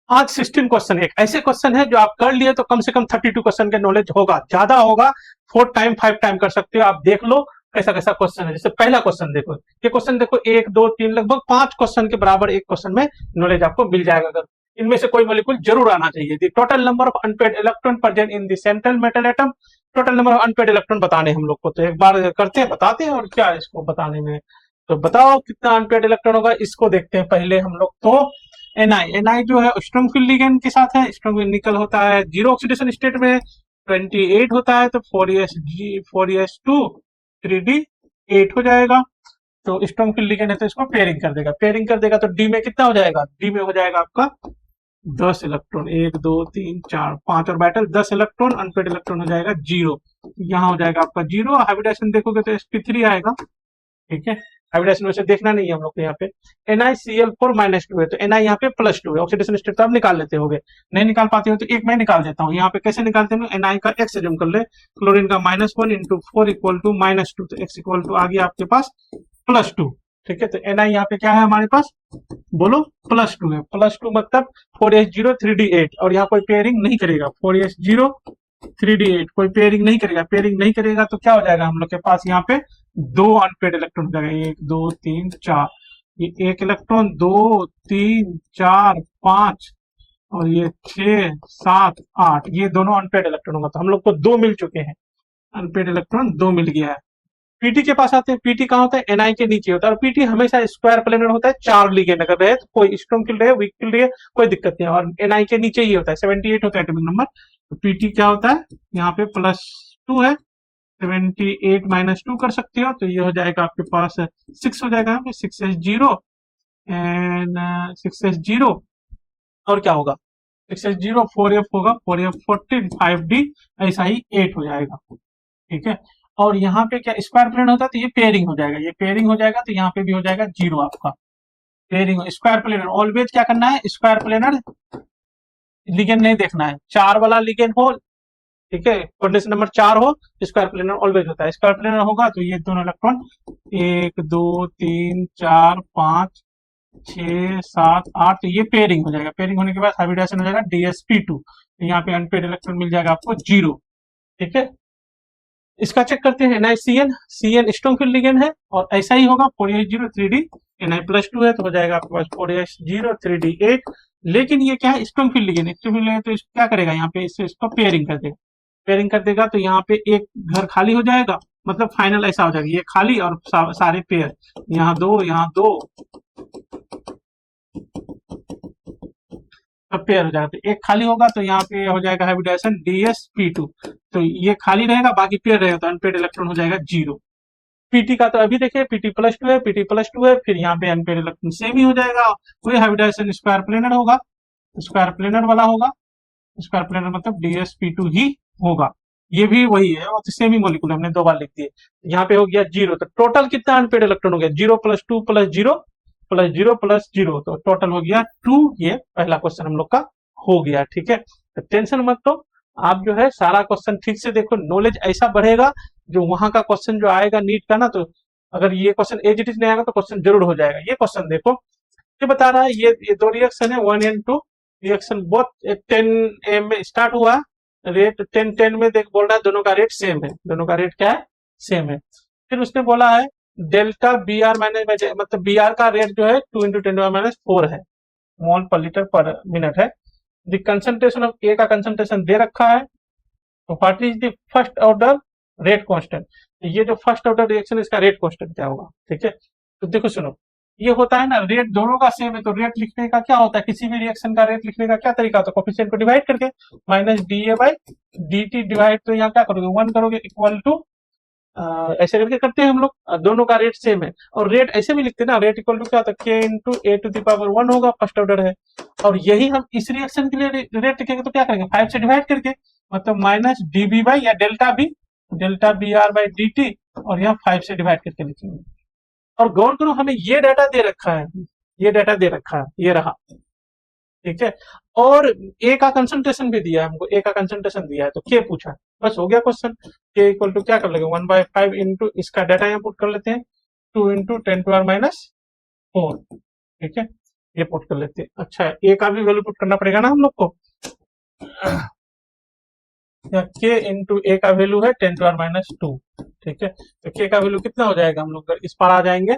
आज 16 क्वेश्चन, एक ऐसे क्वेश्चन है जो आप कर लिए तो कम से कम 32 क्वेश्चन के नॉलेज होगा, ज्यादा होगा 4 टाइम 5 टाइम कर सकते हो। आप देख लो कैसा कैसा क्वेश्चन है। जैसे पहला क्वेश्चन देखो, ये क्वेश्चन देखो 1 2 3 लगभग 5 क्वेश्चन के बराबर एक क्वेश्चन में नॉलेज आपको मिल जाएगा। अगर इनमें से कोई मॉलिक्यूल जरूर आना चाहिए। The total number of unpaired electron present in the central metal atom, total number of unpaired electron बताने हम लोग को, तो एक बार करते हैं बताते हैं और क्या है इसको बताने में। तो बताओ कितना अनपेड इलेक्ट्रॉन होगा, इसको देखते हैं पहले हम लोग। तो एनआई जो है स्ट्रॉन्ग फील्ड लिगेंड के साथ है, स्ट्रॉन्ग निकल होता है जीरो ऑक्सीडेशन स्टेट में 28 होता है, तो 4s2 3d8 हो जाएगा। तो स्ट्रॉन्ग फील्ड लिगेंड है तो इसको पेयरिंग कर देगा, पेयरिंग कर देगा तो डी में कितना हो जाएगा, डी में हो जाएगा आपका 10 इलेक्ट्रॉन, 1 2 3 4 5 और बैटल 10 इलेक्ट्रॉन, अनपेड इलेक्ट्रॉन हो जाएगा 0। यहाँ हो जाएगा आपका 0। हाइब्रिडेशन देखोगे तो sp3 आएगा, ठीक है। हाइब्रिडेशन वैसे देखना नहीं है हम लोग को यहाँ पे। NiCl4-2 है तो Na यहाँ पे +2 है, ऑक्सीडेशन स्टेट तो आप निकाल लेते होगे, नहीं निकाल पाते हो तो एक मैं निकाल देता हूँ। यहाँ पे कैसे निकालते हैं, Na का x एज्यूम कर ले, क्लोरीन का -1 × 4 = -2, तो x = आ गया आपके पास +2, ठीक है। तो Na यहाँ पे क्या है हमारे पास, बोलो +2 है, +2 मतलब 4s0 3d8, और यहाँ कोई पेयरिंग नहीं करेगा, 4s0 3d8 कोई पेयरिंग नहीं करेगा, पेयरिंग नहीं करेगा तो क्या हो जाएगा हम लोग के पास यहाँ पे 2 अनपेड इलेक्ट्रॉन हो जाएगा, 1 2 3 4, ये 1 इलेक्ट्रॉन 2 3 4 5 और ये 6 7 8, ये दोनों अनपेड इलेक्ट्रॉन होगा। तो हम लोग को 2 मिल चुके हैं, अनपेड इलेक्ट्रॉन 2 मिल गया है। पीटी के पास आते हैं, पीटी कहाँ होता है, एनआई के नीचे होता है, और पीटी हमेशा स्क्वायर प्लेनर होता है, 4 लिगेंड अगर रहे तो कोई स्ट्रॉन्ग फील्ड रहे वीक फील्ड रहे कोई दिक्कत नहीं है, और एनआई के नीचे ही होता है, 78 होता है एटॉमिक नंबर। तो पीटी क्या होता है, यहाँ पे +2 है, 78 -2 कर सकते हो, तो ये हो जाएगा आपके पास 6 हो जाएगा, 6s0 एंड 6s0, और क्या होगा 6s0 4f होगा, 4f 14 5d, ऐसा ही 8 हो जाएगा, ठीक है। और यहाँ पे क्या स्क्वायर प्लेन होता है तो ये पेयरिंग हो जाएगा, ये पेयरिंग हो जाएगा तो यहाँ पे भी हो जाएगा 0 आपका पेयरिंग। स्क्वायर प्लेनर ऑलवेज क्या करना है, स्क्वायर प्लेनर लिगेंड नहीं देखना है, 4 वाला लिगेंड हो, ठीक है, कंडीशन नंबर 4 हो, स्क्वायर प्लेनर ऑलवेज होता है। स्क्वायर प्लेनर होगा तो ये दोनों इलेक्ट्रॉन 1 2 3 4 5 6 7 8, तो ये पेयरिंग हो जाएगा, पेयरिंग होने के बाद हाइब्रिडेशन हो जाएगा dsp2, तो यहाँ पे अनपेड इलेक्ट्रॉन मिल जाएगा आपको 0, ठीक है। इसका चेक करते हैं, NiCN स्ट्रॉन्ग फील्ड लिगेंड है और ऐसा ही होगा 4s0 3d, Na+2 है तो हो जाएगा आपके पास 4s0 3d8, लेकिन ये क्या है strong field ligand, strong field ligand तो क्या करेगा यहाँ पे इसको पेयरिंग कर देगा, पेयरिंग कर देगा तो यहाँ पे एक घर खाली हो जाएगा, मतलब फाइनल ऐसा हो जाएगा, ये खाली और सारे पेयर, यहाँ 2 यहाँ 2 सब पेयर हो जाएगा, तो एक खाली होगा तो यहाँ पे हो जाएगा हाइब्रिडेशन dsp2, तो ये खाली रहेगा बाकी पेयर रहेगा, तो अनपेड इलेक्ट्रॉन हो जाएगा 0। पीटी का तो अभी देखिए pt+2 है, pt+2 है, फिर यहाँ पे अनपेड इलेक्ट्रॉन सेम ही हो जाएगा, कोई हाइब्रिडेशन स्क्वायर प्लेनर होगा, स्क्वायर प्लेनर वाला होगा, स्क्वायर प्लेनर मतलब dsp2 ही होगा, ये भी वही है और सेम ही मॉलिक्यूल हमने 2 बार लिख दिए। यहाँ पे हो गया 0, तो टोटल कितना अनपेड इलेक्ट्रॉन हो गया, 0 + 2 + 0 + 0 + 0, तो टोटल हो गया 2। ये पहला क्वेश्चन हम लोग का हो गया, ठीक है। तो टेंशन मत लो, आप जो है सारा क्वेश्चन ठीक से देखो, नॉलेज ऐसा बढ़ेगा, जो वहां का क्वेश्चन जो आएगा नीट का ना, तो अगर ये क्वेश्चन एज इट इज नहीं आएगा तो क्वेश्चन जरूर हो जाएगा। ये क्वेश्चन देखो, ये बता रहा है ये 2 रिएक्शन है 1 and 2, रिएक्शन बोथ 10 में स्टार्ट हुआ, रेट 10 में देख बोल रहा है दोनों का रेट सेम है, दोनों का रेट क्या है, सेम है। फिर उसने बोला है डेल्टा Br माइनस, मतलब Br का रेट जो है 2 × 10⁻⁴ है, मोल पर लीटर पर मिनट है। द कंसंट्रेशन ऑफ ए का कंसंट्रेशन दे रखा है, तो what is the first order rate constant, ये जो फर्स्ट ऑर्डर रिएक्शन इसका रेट कांस्टेंट क्या होगा, ठीक है। तो देखो सुनो, ये होता है ना रेट दोनों का सेम है, तो रेट लिखने का क्या होता है, किसी भी रिएक्शन का रेट लिखने का क्या तरीका होता है, कोफिशिएंट को डिवाइड करके, -dA/dt डिवाइड, तो यहाँ क्या करोगे 1 करोगे इक्वल टू, ऐसे करके करते हैं हम लोग, दोनों का रेट सेम है, और रेट ऐसे भी लिखते हैं ना, रेट इक्वल टू क्या होता है k × a⁻1 होगा, फर्स्ट ऑर्डर है, और यही हम इस रिएक्शन के लिए रेट लिखेंगे तो क्या करेंगे 5 से डिवाइड करके, मतलब -dB या डेल्टा Br/dt, और यहाँ 5 से डिवाइड करके लिखेंगे। और गौर करो हमें ये डाटा दे रखा है, ये डाटा दे रखा है, ये रहा, ठीक है। और ए का कंसंट्रेशन भी दिया है हमको, ए का कंसंट्रेशन दिया है, तो के पूछा है, बस हो गया क्वेश्चन। के इक्वल टू क्या कर लेंगे 1/5 इंटू इसका डाटा यहाँ पुट कर लेते हैं 2 × 10⁻⁴, ठीक है। ये पुट कर लेते हैं। अच्छा, ए का भी वैल्यू पुट करना पड़ेगा ना हम लोग को। के इंटू ए का वैल्यू है 10⁻²। ठीक है, तो के का वैल्यू कितना हो जाएगा, हम लोग इस पार आ जाएंगे,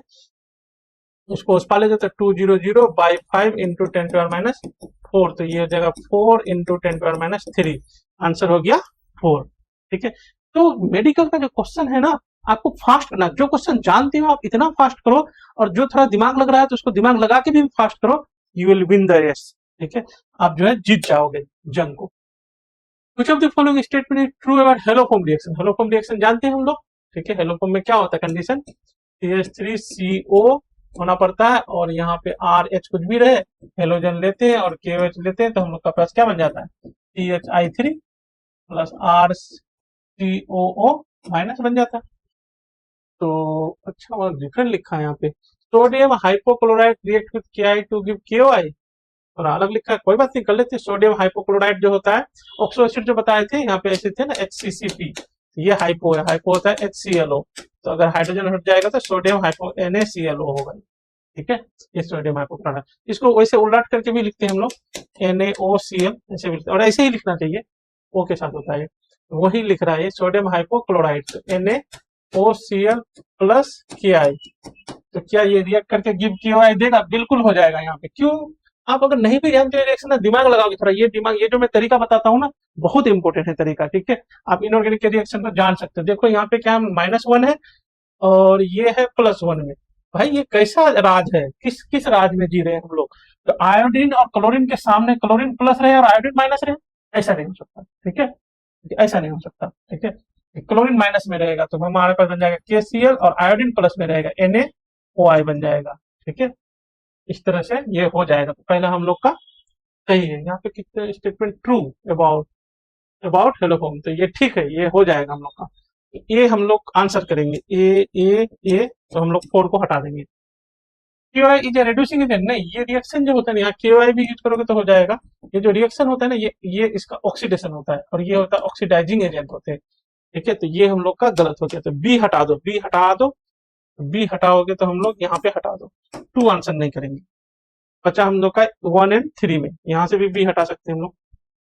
उसको उस पार ले जाते 200/5 इंटू 10⁻⁴, तो ये हो जाएगा 4 इंटू 10⁻3, आंसर हो गया 4। ठीक है, तो मेडिकल का जो क्वेश्चन है ना, आपको फास्ट करना, जो क्वेश्चन जानते हो आप इतना फास्ट करो, और जो थोड़ा दिमाग लग रहा है तो उसको दिमाग लगा के भी फास्ट करो, you will win the race. ठीक है, आप जो है जीत जाओगे जंग को। कुछ of the following statement is true about haloform reaction. Haloform reaction जानते हैं हम लोग। ठीक है, हेलोफॉर्म में क्या होता है कंडीशन, CH3CO होना पड़ता है, और यहाँ पे RH कुछ भी रहे, हेलोजन लेते हैं और KOH लेते हैं, तो हम लोग का पास क्या बन जाता है, CHI3 प्लस RCOO माइनस बन जाता है। तो अच्छा, और डिफरेंट लिखा है यहाँ पे, sodium hypochloride react with KI to give KOI, और अलग लिखा है, कोई बात नहीं, कर लेते हैं। सोडियम हाइपोक्लोराइड जो होता है, ऑक्सो एसिड जो बताए थे यहाँ पे ऐसे थे ना, HCCP, ये हाइपो है, हाइपो होता है HClO, तो अगर हाइड्रोजन हट जाएगा तो सोडियम हाइपो NaClO होगा। ठीक है, ये सोडियम हाइपोक्लोराइड, इसको वैसे उलट करके भी लिखते हैं हम लोग, NaOCl ऐसे भी लिखते हैं, और ऐसे ही लिखना चाहिए, O के साथ होता है, वही लिख रहा है sodium hypochloride, NaOCl plus KI, तो क्या ये रिएक्ट करके गिव KOI देगा, बिल्कुल हो जाएगा यहाँ पे। क्यों, आप अगर नहीं भी जानते रिएक्शन ना, दिमाग लगाओगे थोड़ा, ये दिमाग, ये जो मैं तरीका बताता हूँ ना, बहुत इंपॉर्टेंट है तरीका। ठीक है, आप इनऑर्गेनिक के रिएक्शन को जान सकते हो। देखो यहाँ पे क्या -1 है और ये है +1 में, भाई ये कैसा राज है, किस किस राज में जी रहे हैं हम लोग। तो आयोडीन और क्लोरीन के सामने क्लोरीन प्लस रहे और आयोडीन माइनस रहे, ऐसा नहीं हो सकता। ठीक है, ऐसा नहीं हो सकता। ठीक है, क्लोरीन माइनस में रहेगा तो हमारे पास बन जाएगा KCl, और आयोडीन प्लस में रहेगा NaOI बन जाएगा। ठीक है, इस तरह से ये हो जाएगा। तो पहला हम लोग का सही है। यहाँ पे कितने statement true about about haloform, तो ये ठीक है, ये हो जाएगा हम लोग का। ये हम लोग आंसर करेंगे ए, तो हम लोग 4 को हटा देंगे। KOI is a reducing agent, नहीं, ये रिएक्शन जो होता है ना, यहाँ KOI भी यूज करोगे तो हो जाएगा। ये जो रिएक्शन होता है ना, ये इसका ऑक्सीडेशन होता है, और ये होता है ऑक्सीडाइजिंग एजेंट होते हैं। ठीक है, तो ये हम लोग का गलत हो गया, तो बी हटा दो, बी हटा दो, बी हटाओगे तो हम लोग यहाँ पे हटा दो, 2 आंसर नहीं करेंगे। बचा हम लोग का 1 और 3 में, यहाँ से भी बी हटा सकते हैं हम लोग।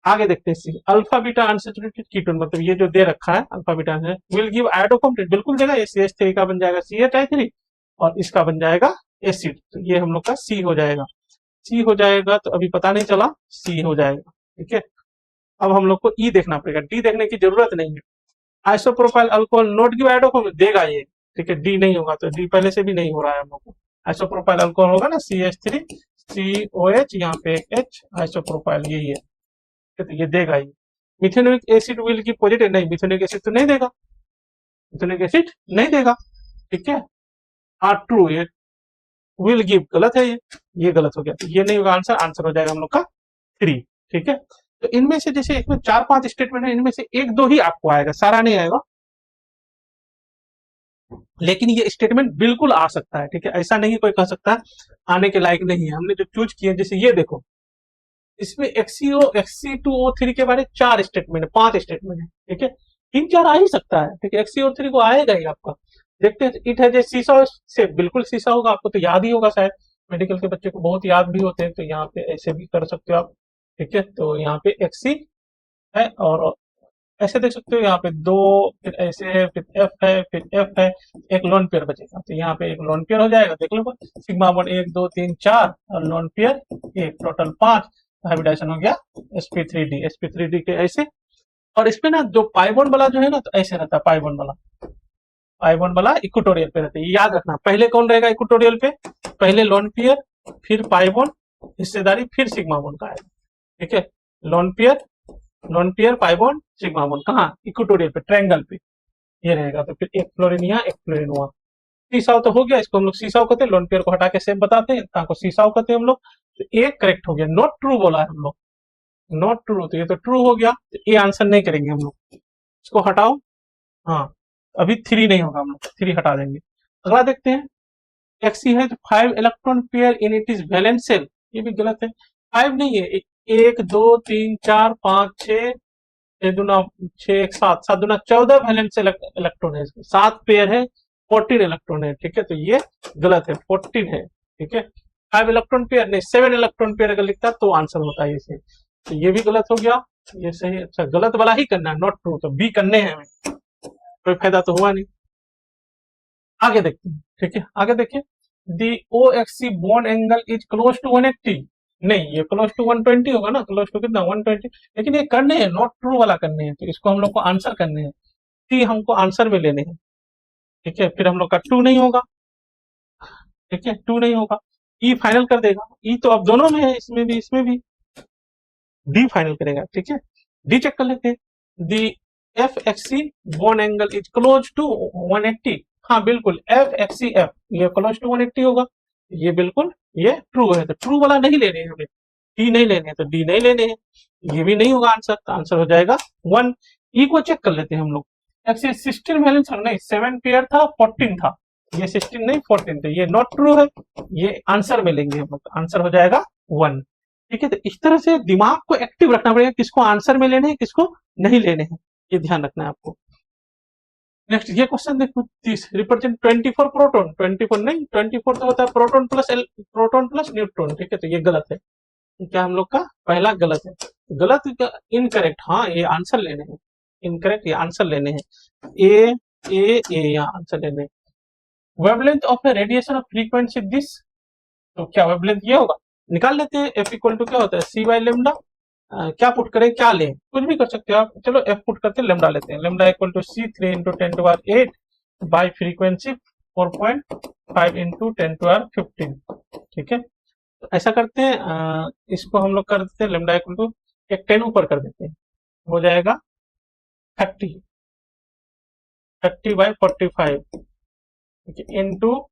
आगे देखते हैं सी, अल्फा बीटा अनसैचुरेटेड कीटोन, मतलब ये जो दे रखा है अल्फा बीटा विल गिव आयोडोकॉम्प्लेक्स, बिल्कुल देगा, ये CH3 का बन जाएगा CHI3, और इसका बन जाएगा एसिड, तो ये हम लोग का सी हो जाएगा। सी हो जाएगा, तो अभी पता नहीं चला, सी हो जाएगा। ठीक है, अब हम लोग को ई देखना पड़ेगा, डी देखने की जरूरत नहीं है। आइसोप्रोपाइल अल्कोहल नॉट गिव आयोडोकॉम्प्लेक्स, देगा ये। ठीक है, डी नहीं होगा, तो डी पहले से भी नहीं हो रहा है हम लोग को। आइसोप्रोपाइल अल्कोहल होगा ना, CH3 COH, यहाँ पे एक H, आइसोप्रोपाइल यही है, तो ये देगा ही। मिथेनोइक एसिड विल की पॉजिटिव, नहीं, मिथेनोइक एसिड तो नहीं देगा, मिथेनोइक एसिड नहीं देगा। ठीक है, हाँ ट्रू, ये विल गिव गलत है, ये गलत हो गया, तो ये नहीं होगा आंसर, आंसर हो जाएगा हम लोग का 3। ठीक है, तो इनमें से जैसे इसमें 4-5 स्टेटमेंट है, इनमें से 1-2 ही आपको आएगा, सारा नहीं आएगा, लेकिन ये स्टेटमेंट बिल्कुल आ सकता है। ठीक है, ऐसा नहीं कोई कह सकता आने के लायक नहीं है। हमने जो चूज किए, जैसे ये देखो, इसमें XC2O3 के बारे में 4 स्टेटमेंट है, 5 स्टेटमेंट है। ठीक है, 3-4 आ ही सकता है। ठीक है, XC3 को आएगा ही आपका। देखते हैं, इट है सीसा से, बिल्कुल सीसा होगा, आपको तो याद ही होगा शायद, मेडिकल के बच्चे को बहुत याद भी होते हैं, तो यहाँ पे ऐसे भी कर सकते हो आप। ठीक है, तो यहाँ पे XC है, और ऐसे देख सकते हो, यहाँ पे 2, फिर ऐसे है, फिर F है, फिर F है, एक लोन पेयर बचेगा, तो यहाँ पे एक लोन पेयर हो जाएगा, देख लो, सिग्मा बॉन्ड 1 2 3 4, और लोन पेयर 1, टोटल 5, हाइब्रिडाइजेशन हो गया sp3d के ऐसे। और इसमें ना जो पाइबॉन्ड वाला जो है ना, तो ऐसे रहता है, पाइबॉन्ड वाला इक्वेटोरियल पे रहता है, ये याद रखना। पहले कौन रहेगा इक्वेटोरियल पे, पहले लोन पेयर, फिर पाइबॉन्ड, हिस्सेदारी, फिर सिग्मा बॉन्ड का आएगा। ठीक है, lone pair pi bond sigma bond कहाँ, इक्वेटोरियल पे, ट्रायंगल पे ये रहेगा। तो फिर एक फ्लोरीन यहाँ, एक फ्लोरीन वहां। सीसाव तो हो गया, इसको हम लोग सीसाव कहते हैं, लोन पेयर को हटा के सेम बताते हैं, को सीसाव कहते हैं हम लोग। तो एक करेक्ट हो गया, नॉट ट्रू बोला है हम लोग, नॉट ट्रू, तो ये तो ट्रू हो गया, तो ये आंसर नहीं करेंगे हम लोग, इसको हटाओ। हाँ, अभी 3 नहीं होगा, हम लोग 3 हटा देंगे। अगला देखते हैं, Xc है तो 5 electron pair in it is valence shell, ये भी गलत है, 5 नहीं है, 1 2 3 4 5 6, 6 दूना 6 1 7, 7 दूना 14 वैलेंस इलेक्ट्रॉन है, 7 पेयर है, 14 इलेक्ट्रॉन है। ठीक है, तो ये गलत है, 14 है। ठीक है, 5 इलेक्ट्रॉन पेयर नहीं 7 इलेक्ट्रॉन पेयर अगर लिखता तो आंसर होता है इसे। तो ये भी गलत हो गया, ये सही। अच्छा गलत वाला ही करना है, नॉट ट्रू, तो बी करने हैं हमें, कोई फायदा तो हुआ नहीं। आगे देखते हैं, ठीक है आगे देखिए, the O X C bond angle is close to 180, नहीं ये क्लोज टू 120 होगा ना, क्लोज टू कितना 120, लेकिन ये करने हैं नॉट ट्रू वाला करने हैं, तो इसको हम लोग को आंसर करने हैं, सी हमको आंसर में लेने हैं, ठीक है। फिर हम लोग का टू नहीं होगा, ठीक है टू नहीं होगा, ई फाइनल कर देगा, ई तो अब दोनों में है, इसमें भी डी फाइनल करेगा, ठीक है। डी चेक कर लेते हैं, the F X C bond angle is close to 180, हाँ बिल्कुल एफ एक्स सी एफ ये क्लोज टू 180 होगा, ये बिल्कुल ये ट्रू है, तो ट्रू वाला नहीं लेने हैं हमें, डी नहीं लेने हैं, तो डी नहीं लेने हैं, ये भी नहीं होगा आंसर, तो आंसर हो जाएगा 1। ई को चेक कर लेते हैं हम लोग, एक्चुअली 16 वैलेंस नहीं 7 पेयर था 14 था, ये 16 नहीं 14 थे, ये नॉट ट्रू है, ये आंसर में लेंगे हम लोग, आंसर हो जाएगा 1, ठीक है। तो इस तरह से दिमाग को एक्टिव रखना पड़ेगा, किसको आंसर में लेने हैं किसको नहीं लेने हैं, ये ध्यान रखना है आपको। नेक्स्ट ये क्वेश्चन देखो 30, रिप्रेजेंट 24 प्रोटॉन, 24 नहीं 24 तो होता है प्रोटॉन प्लस न्यूट्रॉन, ठीक है, तो ये गलत है, क्या हम लोग का पहला गलत है, गलत इनकरेक्ट, हाँ ये आंसर लेने हैं, इनकरेक्ट ये आंसर लेने हैं, ए यहाँ आंसर लेने हैं। Wavelength of A radiation of frequency this, तो क्या वेवलेंथ ये होगा, निकाल लेते हैं, एफ इक्वल टू क्या होता है सी बाई लेमडा, क्या पुट करें क्या लें, कुछ भी कर सकते हो आप, चलो एफ पुट करते लेमडा लेते हैं, lambda equal to c 3 into 10 to power 8 by frequency 4.5 into 10 to power 15, ठीक है। तो ऐसा करते हैं, इसको हम लोग कर देते हैं लेमडा इक्वल टू एक 10 ऊपर कर देते हैं, हो जाएगा 30 बाई 45 इंटू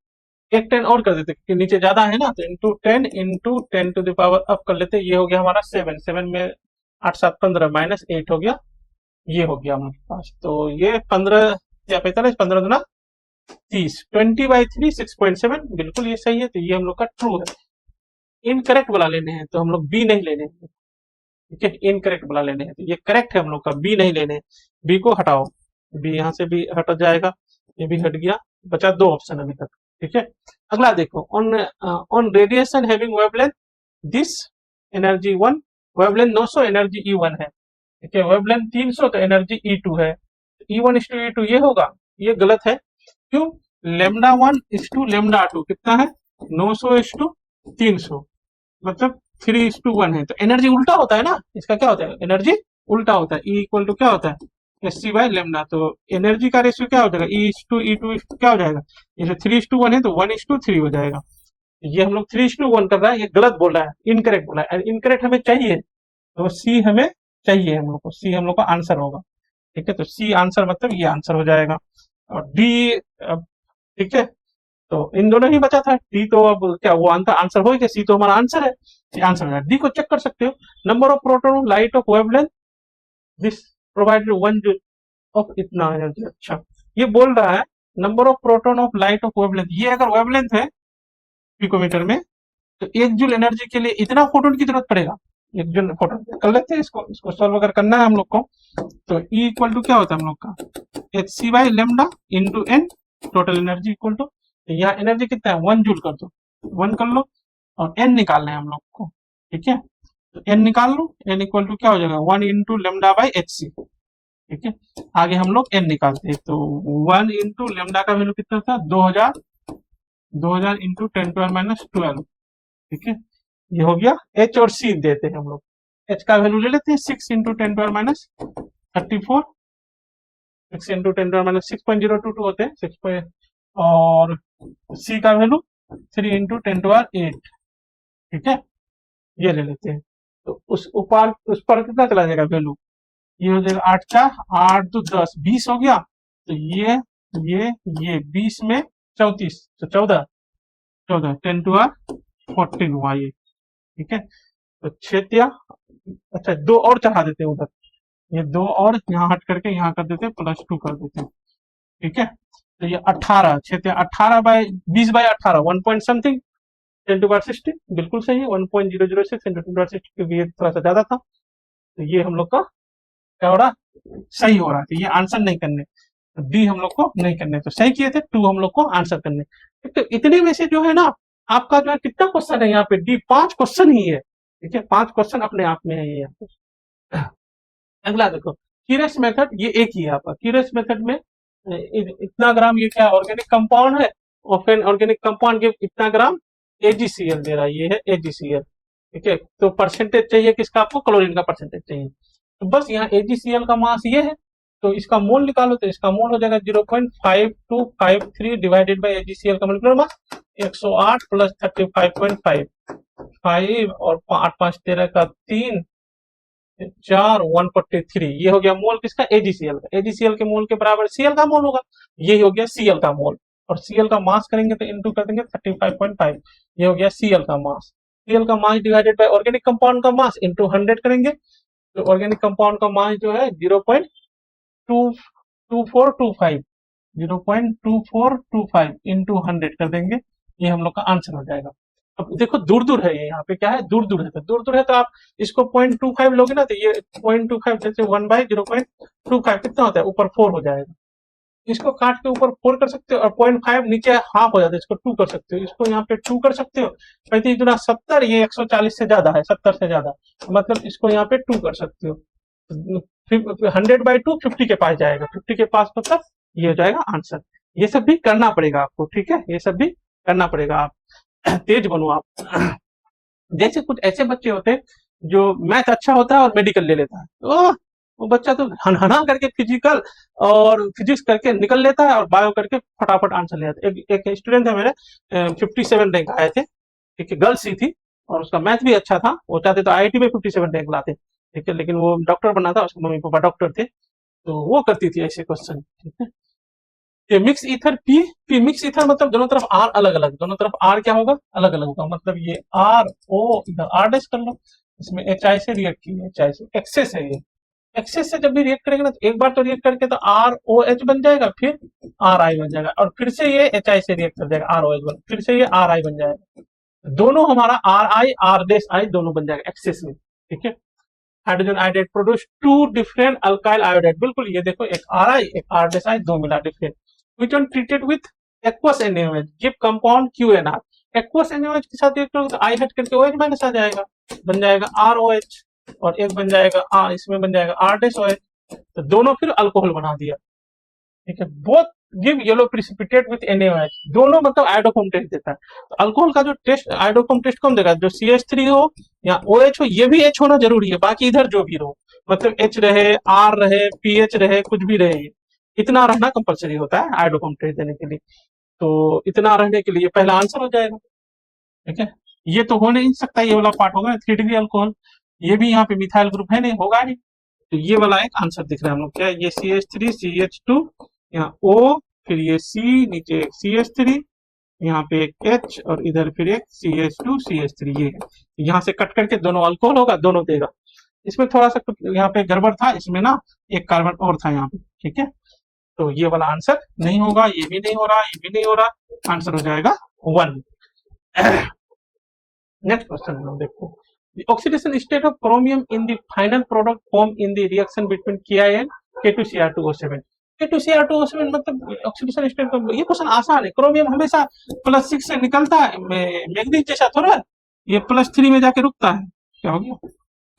एक 10 और कर देते क्योंकि नीचे ज्यादा है ना, तो into 10 to the power up कर लेते, ये हो गया हमारा 7 में 8 7 15 माइनस 8 हो गया, ये हो गया हमारे पास, तो ये 15 या 45 15 दुना 30, 20/3 6.7 बिल्कुल ये सही है, तो ये हम लोग का ट्रू है। इनकरेक्ट वाला लेने हैं तो हम लोग बी नहीं लेने हैं, ठीक है, इनकरेक्ट वाला लेने हैं, तो ये करेक्ट है हम लोग का, बी नहीं लेने हैं, बी को हटाओ, बी यहाँ से भी हट जाएगा, ये भी हट गया, बचा 2 ऑप्शन अभी तक, ठीक है। अगला देखो, on radiation having wavelength this energy 1, wavelength 900 energy E1 है, ठीक है, वेवलेंथ 300 तो एनर्जी E2 है, E1:E2 ये होगा, ये गलत है, क्यों, लेमडा 1:लेमडा 2 कितना है 900:300, मतलब 3:1 है, तो एनर्जी उल्टा होता है ना, इसका क्या होता है एनर्जी उल्टा होता है, E इक्वल टू क्या होता है SC बाय लेमडा, तो एनर्जी का रेशियो क्या हो जाएगा E:E2 क्या हो जाएगा, ये 3:1 है तो 1:3 हो जाएगा, ये हम लोग 3:1 कर रहा है, ये गलत बोल रहा है, इनकरेक्ट बोला है, इनकरेक्ट हमें चाहिए, तो सी हमें चाहिए, हम लोग को सी हम लोग का आंसर होगा, ठीक है, तो सी आंसर मतलब ये आंसर हो जाएगा, और डी ठीक है, तो इन दोनों ही बचा था, डी तो अब क्या वो आंसर हो गया, सी तो हमारा आंसर है, आंसर हो जाएगा। डी को चेक कर सकते हो, number of proton of light of wavelength this provided 1 joule of इतना एनर्जी, अच्छा ये बोल रहा है number of proton of light of wavelength, ये अगर वेवलेंथ है पिकोमीटर में, तो 1 जूल एनर्जी के लिए इतना फोटोन की जरूरत पड़ेगा, 1 जूल फोटोन कर लेते हैं, इसको सॉल्व अगर करना है हम लोग को, तो E इक्वल टू क्या होता है हम लोग का HC by lambda into N, total energy equal to, यहाँ एनर्जी कितना है 1 जूल कर दो, 1 कर लो, और एन निकालना है हम लोग को, ठीक है, तो एन निकाल लो, एन इक्वल टू क्या हो जाएगा 1 इंटू लेमडा बाई HC, ठीक है, आगे हम लोग एन निकालते हैं, तो 1 इंटू लेमडा का वैल्यू कितना था 2000 इंटू 10 टू माइनस 12, ठीक है, ये हो गया एच और सी देते हैं हम लोग, एच का वैल्यू ले लेते हैं 6 into 10 to minus 34, 6 into 10 to minus 6.022 होते हैं 6, और सी का वैल्यू 3 इंटू 10 टू 8, ठीक है, ये ले लेते हैं, तो उस पर कितना चला जाएगा वैल्यू, ये हो जाएगा 8 का 8 तो 10 20 हो गया, तो ये 20 में 34, तो 14 10 टू 14 हुआ ये, ठीक है, तो 6 अच्छा 2 और चढ़ा देते हैं उधर, ये 2 और यहाँ हट करके यहाँ कर देते हैं +2 कर देते हैं, ठीक है, तो ये 18 18 बाई 20/18 1 पॉइंट समथिंग 10 टू 60 बिल्कुल सही है, 1.006 10 टू 60 क्योंकि ये थोड़ा सा ज्यादा था, तो ये हम लोग का क्या हो रहा सही हो रहा है, तो ये आंसर नहीं करने, तो डी हम लोग को नहीं करने, तो सही किए थे 2 हम लोग को आंसर करने, तो इतने में से जो है ना आपका जो है कितना क्वेश्चन है यहाँ पे, डी 5 क्वेश्चन ही है, ठीक है, 5 क्वेश्चन अपने आप में है ये यहाँ पे। अगला देखो क्यूरियस मेथड, ये एक ही है आपका क्यूरियस मेथड में इतना ग्राम, ये क्या ऑर्गेनिक कंपाउंड है, और फिर ऑर्गेनिक कंपाउंड के इतना ग्राम एजीसीएल दे रहा है, ये है एजीसीएल, ठीक है। तो परसेंटेज चाहिए किसका, आपको क्लोरीन का परसेंटेज चाहिए, तो बस यहाँ एजीसीएल का मास ये है, तो इसका मोल निकालो, तो इसका मोल हो जाएगा 0.5253 डिवाइडेड बाई एजीसीएल का मोलिकुलर मास 108 प्लस 35.5 5 और 8 5 13 का 3 4 143, ये हो गया मोल किसका, एजीसीएल का। एजीसीएल के मोल के बराबर सीएल का मोल होगा, ये हो गया सीएल का मोल, और सीएल का मास करेंगे तो इनटू कर देंगे 35.5, ये हो गया सीएल का मास। सीएल का mass divided by organic compound का मास इनटू 100 करेंगे, तो ऑर्गेनिक कंपाउंड का मास जो है 0.2425 0.2425 इंटू 100 कर देंगे, ये हम लोग का आंसर हो जाएगा। अब देखो दूर दूर है, ये यहाँ पे क्या है, दूर दूर है, तो दूर दूर है तो आप इसको 0.25 लोगे ना, तो ये 0.25 जैसे 1/0.25 कितना होता है, ऊपर 4 हो जाएगा, इसको काट के ऊपर 4 कर सकते हो, और 0.5 नीचे हाफ हो जाता है, इसको 2 कर सकते हो, इसको यहाँ पे 2 कर सकते हो, 35 गुना 70, ये 140 से ज्यादा है, 70 से ज्यादा, मतलब इसको यहाँ पे 2 कर सकते हो, 100/2 50 के पास जाएगा, 50 के पास मतलब ये हो जाएगा आंसर। ये सब भी करना पड़ेगा आपको, ठीक है, ये सब भी करना पड़ेगा, आप तेज बनो आप। जैसे कुछ ऐसे बच्चे होते हैं जो मैथ अच्छा होता है और मेडिकल ले लेता है, तो वो बच्चा तो हनहना करके फिजिकल और फिजिक्स करके निकल लेता है, और बायो करके फटाफट आंसर ले आता है। एक स्टूडेंट है मेरे, 57 रैंक आए थे, ठीक है, गर्ल्स ही थी, और उसका मैथ भी अच्छा था, वो चाहते तो आईआईटी में 57 रैंक लाते, ठीक है, लेकिन वो डॉक्टर बनना था, उसके मम्मी पापा डॉक्टर थे, तो वो करती थी ऐसे क्वेश्चन, ठीक है। ये mix ether P mix ether मतलब दोनों तरफ आर अलग अलग, दोनों तरफ आर क्या होगा, अलग अलग होगा, मतलब ये आर ओ इधर आर डैश कर लो, इसमें एच आई से रिएक्ट की, एच आई से एक्सेस है, ये एक्सेस से जब भी रिएक्ट करेंगे ना, तो एक बार तो रिएक्ट करके तो आर ओ एच बन जाएगा, फिर आर आई बन जाएगा, और फिर से ये एच आई से रिएक्ट कर जाएगा, आर ओ एच बन, फिर से ये आर आई बन जाएगा, दोनों हमारा R I R dash I दोनों बन जाएगा एक्सेस में, ठीक है। Hydrogen iodide produce two different alkyl iodide, बिल्कुल ये देखो, एक आर आई एक आर डैश आई, दो मिला different, which when treated with aqueous NaOH give compound QNR, aqueous NaOH के साथ रिएक्ट होगा तो I हट करके OH माइनस आ जाएगा, बन जाएगा ROH, और एक बन जाएगा इसमें बन जाएगा R डैश OH, तो दोनों फिर अल्कोहल बना दिया, ठीक है। Both give yellow precipitate with NaOH, दोनों मतलब आयोडोफॉर्म टेस्ट देता है, तो अल्कोहल का जो टेस्ट आयोडोफॉर्म टेस्ट कौन देगा, जो CH3 हो या OH हो, ये भी H होना जरूरी है, बाकी इधर जो भी रहो, मतलब H रहे R रहे pH रहे कुछ भी रहे, इतना रहना कंपलसरी होता है आयोडोफॉर्म टेस्ट देने के लिए, तो इतना रहने के लिए पहला आंसर हो जाएगा, ठीक है। ये तो हो नहीं सकता, ये वाला पार्ट होगा 3 डिग्री अल्कोहल, ये भी यहाँ पे मिथाइल ग्रुप है नहीं, होगा नहीं, तो ये वाला एक आंसर दिख रहा है हम लोग, क्या ये CH3 CH2, यहाँ O, फिर ये C, नीचे एक CH3, यहाँ पे एक H, और इधर फिर एक CH2 CH3, ये है, यहाँ से कट करके दोनों अल्कोहल होगा, दोनों देगा। इसमें थोड़ा सा यहाँ पे गड़बड़ था, इसमें ना एक कार्बन और था यहाँ पे, ठीक है, तो ये वाला आंसर नहीं होगा, ये भी नहीं हो रहा, ये भी नहीं हो रहा, आंसर हो जाएगा 1। नेक्स्ट क्वेश्चन हम देखो, the oxidation state of chromium in the final product form in the reaction between Ki and K2Cr2O7, K2Cr2O7 मतलब ऑक्सीडेशन स्टेट का, ये क्वेश्चन आसान है, क्रोमियम हमेशा +6 से निकलता है, मैग्नीज जैसा थोड़ा ये +3 में जाके रुकता है, क्या हो गया,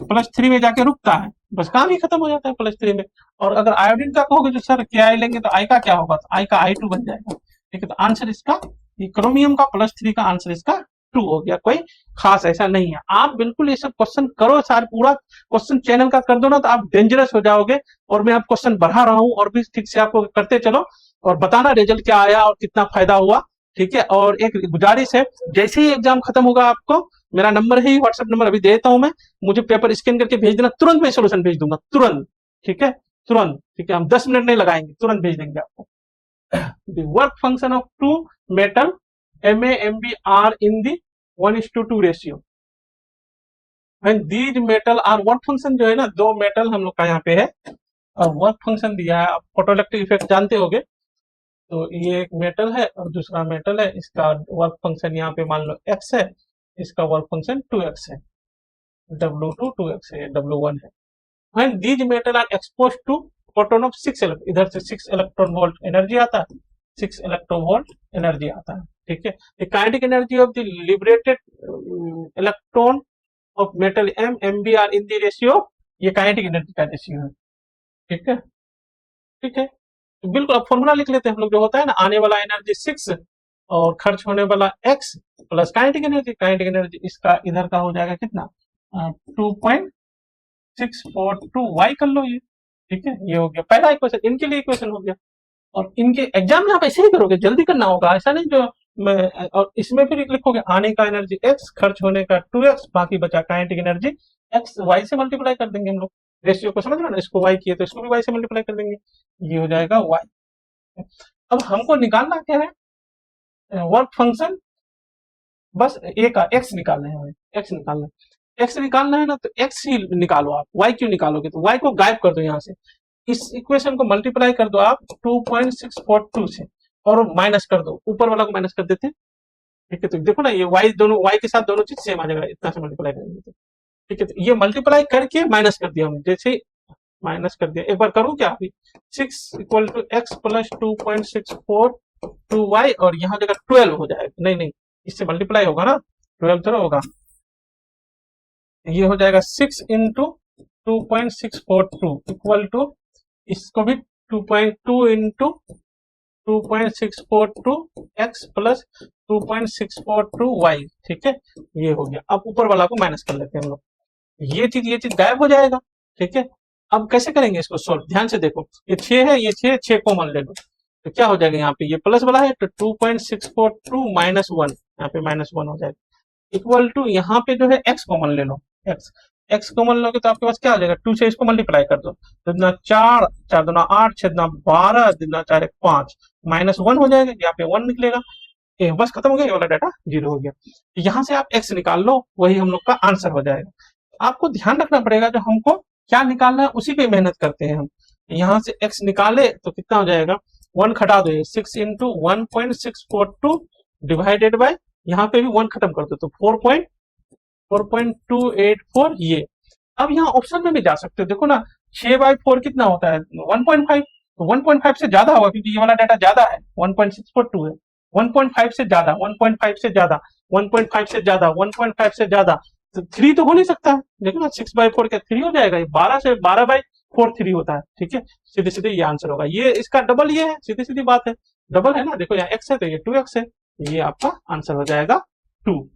+3 में जाके रुकता है, बस काम ही खत्म हो जाता है +3 में। और अगर आयोडीन का कहोगे तो सर क्या आई लेंगे, तो आई का क्या होगा, तो आई का I2 बन जाएगा, ठीक है, तो आंसर इसका ये क्रोमियम का +3 का आंसर इसका 2 हो गया, कोई खास ऐसा नहीं है। आप बिल्कुल ये सब क्वेश्चन करो, सारे पूरा क्वेश्चन चैनल का कर दो ना, तो आप डेंजरस हो जाओगे, और मैं आप क्वेश्चन बढ़ा रहा हूँ, और भी ठीक से आपको करते चलो, और बताना रिजल्ट क्या आया और कितना फायदा हुआ, ठीक है। और एक गुजारिश है, जैसे ही एग्जाम खत्म होगा, आपको मेरा नंबर है, व्हाट्सएप नंबर अभी देता हूं मैं, मुझे पेपर स्कैन करके भेज देना, तुरंत मैं सोल्यूशन भेज दूंगा, तुरंत, ठीक है, तुरंत, ठीक है, हम 10 मिनट नहीं लगाएंगे, तुरंत भेज देंगे आपको। The work function of two metal MaMb are in the 1:2 ratio, and these metal are work function जो है ना, दो मेटल हम लोग का यहाँ पे है, और वर्क फंक्शन दिया है, आप फोटोइलेक्ट्रिक इफेक्ट जानते होगे, तो ये एक मेटल है और दूसरा मेटल है, इसका वर्क फंक्शन यहाँ पे मान लो x है, इसका वर्क फंक्शन 2x है, W2 2x है, W1 है। When these metal are exposed to proton of 6 इधर से 6 इलेक्ट्रॉन वोल्ट एनर्जी आता है, 6 इलेक्ट्रॉन वोल्ट एनर्जी आता है, ठीक है। The kinetic energy of the liberated electron of metal M M B R in the ratio, ये काइनेटिक एनर्जी का रेशियो है। ठीक है, ठीक है, तो बिल्कुल अब फॉर्मूला लिख लेते हैं हम लोग, जो होता है ना, आने वाला एनर्जी 6 और खर्च होने वाला x plus kinetic energy. Kinetic energy इसका इधर का हो जाएगा कितना, 2.642 y कर लो ये। ठीक है, ये हो गया पहला इक्वेशन, इनके लिए इक्वेशन हो गया। और इनके एग्जाम में आप ऐसे ही करोगे, जल्दी करना होगा, ऐसा नहीं जो और इसमें फिर लिखोगे आने का एनर्जी x, खर्च होने का 2x, बाकी बचा काइनेटिक एनर्जी x, y से मल्टीप्लाई कर देंगे हम लोग। रेशियो को समझ रहे ना, इसको y किए तो इसको भी y से मल्टीप्लाई कर देंगे, ये हो जाएगा y। अब हमको निकालना क्या है, वर्क फंक्शन, बस ए का x निकालना है हमें, x निकालना है, x निकालना है ना, तो x ही निकालो आप, y क्यों निकालोगे, तो y को गायब कर दो यहाँ से, इस इक्वेशन को मल्टीप्लाई कर दो आप 2.642 से, और माइनस कर दो, ऊपर वाला को माइनस कर देते हैं। ठीक है, तो देखो ना ये y दोनों, y के साथ दोनों चीज सेम आ जाएगा, इतना से मल्टीप्लाई करेंगे तो। ठीक है, तो ये मल्टीप्लाई करके माइनस कर दिया हमने, जैसे माइनस कर दिया, एक बार करूँ क्या अभी, 6 equal to x plus 2.642y, और यहाँ जगह 12 हो जाएगा, नहीं नहीं इससे मल्टीप्लाई होगा ना, 12 थोड़ा होगा, ये हो जाएगा 6 इंटू 2.642 इक्वल टू, इसको भी 2.2 इंटू 2.642 x प्लस 2.642 y। ठीक है, ये हो गया। अब ऊपर वाला को माइनस कर लेते हैं हम लोग, ये चीज गायब हो जाएगा। ठीक है, अब कैसे करेंगे इसको सॉल्व, ध्यान से देखो, ये 6 है, ये 6 कॉमन ले लो, तो क्या हो जाएगा, यहाँ पे ये प्लस वाला है तो 2.642 माइनस 1, यहाँ पे माइनस 1 हो जाएगा, इक्वल टू यहाँ पे जो है x कॉमन ले लो, x कॉमन लोगे तो आपके पास क्या हो जाएगा, 2 से इसको मल्टीप्लाई कर दो, तो दुना 4, 4 दुना 8, 6 दुना 12, दुना 4 1 5, माइनस 1 हो जाएगा, यहाँ पे 1 निकलेगा, बस खत्म हो गया, ये वाला डाटा 0 हो गया। यहाँ से आप x निकाल लो, वही हम लोग का आंसर हो जाएगा। आपको ध्यान रखना पड़ेगा, जो हमको क्या निकालना है उसी पे मेहनत करते हैं हम। यहाँ से x निकाले तो कितना हो जाएगा, 1 घटा दो, 6 इंटू 1.642 डिवाइडेड बाय, यहाँ पे भी 1 खत्म कर दो, तो 4.284 ये। अब यहाँ ऑप्शन में भी जा सकते हो, देखो ना 6/4 कितना होता है, 1.5, तो 1.5 से ज्यादा होगा, क्योंकि ये वाला डाटा ज्यादा है, 1.642 है, 1.5 से ज्यादा, 1.5 से ज्यादा, 1.5 से ज्यादा, 1.5 से ज्यादा, तो 3 तो हो नहीं सकता है, देखो ना 6/4 क्या 3 हो जाएगा, ये 12/4 3 होता है। ठीक है, सीधे सीधे ये आंसर होगा, ये इसका डबल ये है, सीधी सीधी बात है, डबल है ना, देखो यहाँ x है तो ये 2x है, ये आपका आंसर हो जाएगा 2।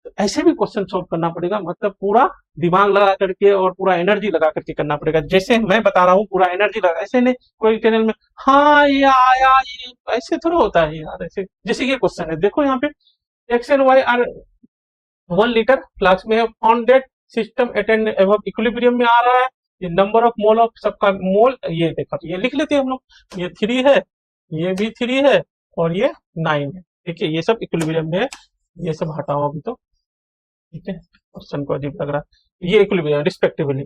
तो ऐसे भी क्वेश्चन सॉल्व करना पड़ेगा, मतलब पूरा दिमाग लगा करके और पूरा एनर्जी लगा करके करना पड़ेगा, जैसे मैं बता रहा हूँ पूरा एनर्जी लगा, ऐसे नहीं कोई चैनल में हाँ ये आया, ये ऐसे थोड़ा होता है यार, ऐसे जैसे ये क्वेश्चन है, देखो यहाँ पे X and Y are 1 litre flask में found that system attend above equilibrium में आ रहा है, ये नंबर ऑफ मोल ऑफ सबका मोल, ये देखा, तो ये लिख लेते हैं हम लोग, ये 3 है, ये भी 3 है, और ये 9 है। ठीक है, ये सब इक्विलिब्रियम में है, ये सब हटाओ अभी तो। ठीक है, क्वेश्चन को अजीब लग रहा है, ये इक्विलिब्रियम रिस्पेक्टिवली,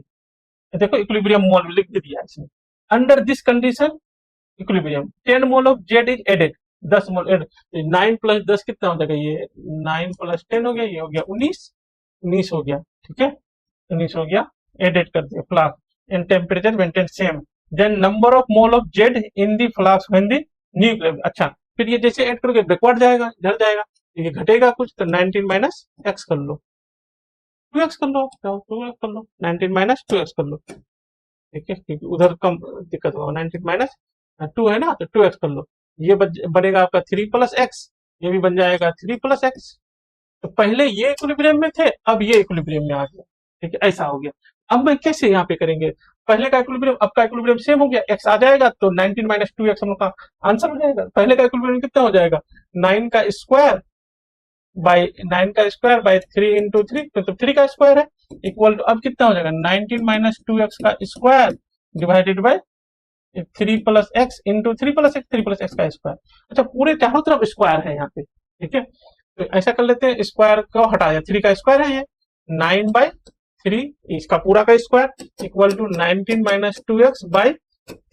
देखो इक्विलिब्रियम मोल लिख दिया है इसमें, under this condition equilibrium 10 mole of Z is added, 10 mole add, 9 plus 10 कितना हो जाएगा, ये 9 प्लस 10 हो गया, ये हो गया 19 हो गया। ठीक है, 19 हो गया, एडेड कर दिया flask, and temperature maintain same, then number of mole of Z in the flask when the new, अच्छा फिर ये जैसे ऐड करोगे बैकवर्ड जाएगा, इधर जाएगा, ये घटेगा कुछ, तो 19 माइनस एक्स कर लो, 2x कर लो, 2x कर लो, 19 माइनस 2x कर लो। ठीक है, क्योंकि उधर कम दिक्कत होगा, 19 माइनस 2 है ना, तो 2x कर लो, ये बनेगा आपका 3 प्लस एक्स, ये भी बन जाएगा 3 प्लस एक्स। तो पहले ये इक्विलिब्रियम में थे, अब ये इक्विलिब्रियम में आ गया। ठीक है, ऐसा हो गया। अब मैं कैसे यहाँ पे करेंगे, पहले का इक्विलिब्रियम अब का इक्विलिब्रियम सेम हो गया, x आ जाएगा तो 19 माइनस 2x हम लोग का आंसर हो जाएगा। पहले का इक्विलिब्रियम कितना हो जाएगा, 9 का स्क्वायर बाई 9 का स्क्वायर बाई 3 इंटू 3, तो 3 का स्क्वायर है, इक्वल टू अब कितना हो जाएगा 19 माइनस 2x का square divided by 3 plus x into 3 plus x, 3 plus x का स्क्वायर। अच्छा, पूरे चारों तरफ स्क्वायर है यहाँ पे। ठीक है, तो ऐसा कर लेते हैं, स्क्वायर को हटाया, 3 का स्क्वायर है ये, 9/3 इसका पूरा का square equal to 19 minus 2x by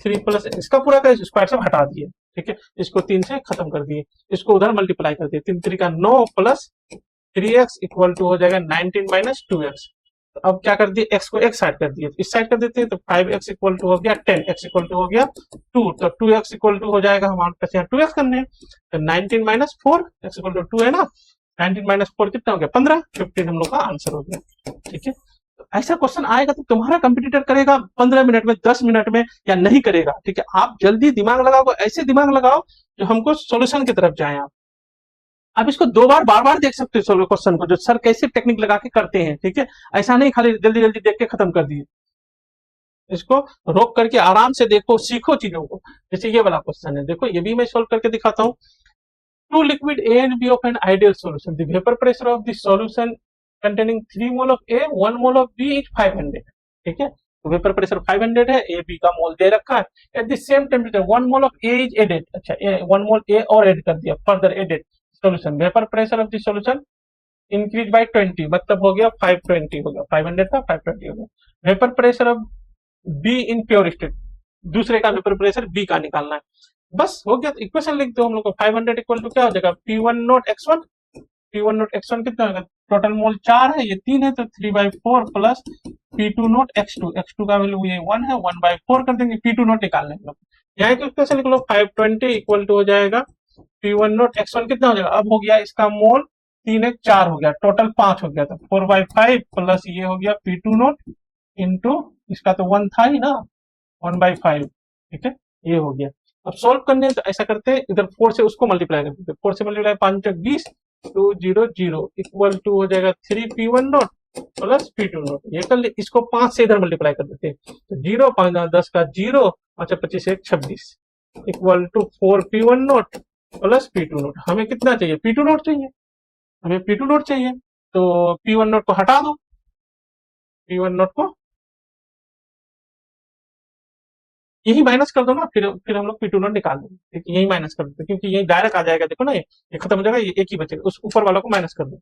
3 plus इसका पूरा का स्क्वायर सब हटा दिए। ठीक है, इसको 3 से खत्म कर दिए, इसको उधर मल्टीप्लाई कर दिए, 3 3 का 9 प्लस 3x इक्वल टू हो जाएगा 19 माइनस 2x। तो अब क्या कर दिए, x को एक साइड कर दिए, तो इस साइड कर देते हैं, तो 5x इक्वल टू हो गया 10, x इक्वल टू हो गया 2, तो 2x इक्वल टू हो जाएगा, हमारे पास यहाँ 2x करने हैं, तो 19 माइनस 4, x इक्वल टू 2 है ना, 19 माइनस 4 कितना हो गया 15, 15 हम लोग का आंसर हो गया। ठीक है, तो ऐसा क्वेश्चन आएगा तो तुम्हारा कंपटीटर करेगा 15 मिनट में, 10 मिनट में, या नहीं करेगा। ठीक है, आप जल्दी दिमाग लगाओ, ऐसे दिमाग लगाओ जो हमको सोल्यूशन की तरफ जाए। आप इसको दो बार बार बार देख सकते हो क्वेश्चन को, जो सर कैसे टेक्निक लगा के करते हैं। ठीक है, ऐसा नहीं खाली जल्दी जल्दी देख के खत्म कर दिए, इसको रोक करके आराम से देखो, सीखो चीजों को। जैसे ये वाला क्वेश्चन है, देखो ये भी मैं सोल्व करके दिखाता हूँ। Two liquid A and B of an ideal solution, the vapour pressure of the solution containing 3 mole of A 1 mole of B is 500। ठीक है, तो वेपर प्रेशर 500 है, ए बी का मोल दे रखा है, at the same temperature 1 mole of A is added. अच्छा, 1 mole A और ऐड कर दिया, further added solution, vapour pressure of the solution increase by 20, मतलब हो गया 520 हो गया, 500 था 520 हो गया। Vapour pressure of be in pure state, दूसरे का वेपर प्रेशर बी का निकालना है, बस हो गया। तो इक्वेशन लिख दो हम लोग को, 500 इक्वल टू क्या हो जाएगा, P1 note x1, P1 note x1 कितना होगा, टोटल मोल 4 है, ये 3 है, तो 3/4 plus P2 note x2, x2 का वैल्यू ये 1 है, 1/4 कर देंगे, P2 नोट निकालने हम लोग। यहाँ की इक्वेशन लिख लो, 520 इक्वल टू हो जाएगा P1 नोट x1 कितना हो जाएगा, अब हो गया इसका मोल 3 1 4 हो गया, टोटल 5 हो गया, तो 4/5 प्लस ये हो गया P2 नोट इंटू इसका तो 1 था ही ना, 1/5। ठीक है, ये हो गया। अब सोल्व करने तो ऐसा करते हैं, इधर 4 से उसको मल्टीप्लाई कर देते हैं, 4 से मल्टीप्लाई 5 20, 200 इक्वल टू हो जाएगा 3P1 note plus P2 note, ये कर ले, इसको 5 से इधर मल्टीप्लाई कर देते हैं, तो 0 5 10 का 0, अच्छा 25 1 26 equal to 4P1 naught plus P2 naught. हमें कितना चाहिए, P2 नोट चाहिए, हमें P2 नोट चाहिए, तो P1 नोट को हटा दो, P1 नोट को यही माइनस कर दो ना, फिर हम लोग P2 नोट निकाल देंगे। ठीक है, यही माइनस कर देते, क्योंकि यही डायरेक्ट आ जाएगा, देखो ना ये खत्म हो जाएगा, ये एक ही बचेगा, उस ऊपर वाला को माइनस कर दो,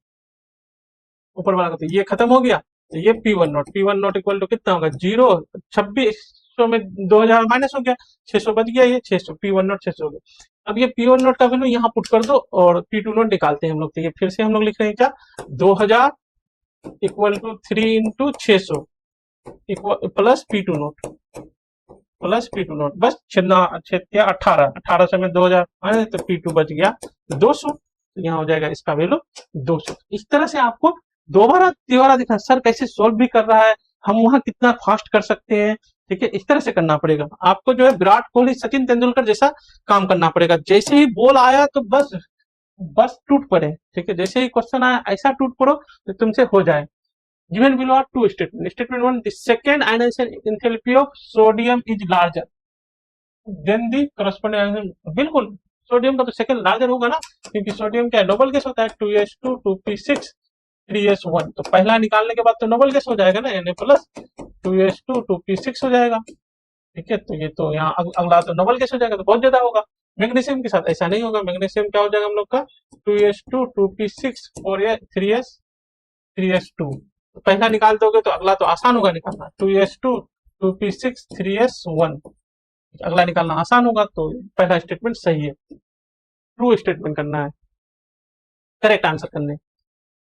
ऊपर वाला तो ये खत्म हो गया, तो ये P1 नोट इक्वल टू कितना होगा 0, 2600 में 2000 माइनस हो गया, 600 बच गया, ये 600 P1 नोट 600 हो गया। अब ये P1 नोट का वैल्यू यहाँ पुट कर दो और P2 नोट निकालते हैं हम लोग। तो ये फिर से हम लोग लिख रहे हैं क्या, 2000 equal to 3 into 600 equal plus P2 naught plus P2 naught, बस छेदना छेद 18 से में 2000 आए तो P2 बच गया 200, तो यहाँ हो जाएगा इसका वैल्यू 200। इस तरह से आपको दोबारा तिबारा दिखा सर कैसे सोल्व भी कर रहा है, हम वहां कितना फास्ट कर सकते हैं। ठीक है, इस तरह से करना पड़ेगा आपको, जो है विराट कोहली सचिन तेंदुलकर जैसा काम करना पड़ेगा, जैसे ही बॉल आया तो बस बस टूट पड़े। ठीक है, जैसे ही क्वेश्चन आया ऐसा टूट पड़ो तो तुमसे हो जाए। Given below are two statements. Statement one: the second ionization enthalpy of sodium is larger than the corresponding ionization. बिल्कुल, सोडियम का तो सेकंड लार्जर होगा ना, क्योंकि सोडियम क्या डबल गैस होता है, 2s2 2p6 3s1, तो पहला निकालने के बाद तो डबल गैस हो जाएगा ना, Na प्लस 2s2 2p6 हो जाएगा। ठीक है, तो ये तो यहाँ अगला तो डबल गैस हो जाएगा, तो बहुत ज्यादा होगा। मैग्नीशियम के साथ ऐसा नहीं होगा, मैग्नीशियम क्या हो जाएगा हम लोग का 2s2 2p6 3s2, पहला निकाल दोगे तो अगला तो आसान होगा निकालना, 2s2 2p6 3s1, अगला निकालना आसान होगा, तो पहला स्टेटमेंट सही है, ट्रू स्टेटमेंट करना है, करेक्ट आंसर करने।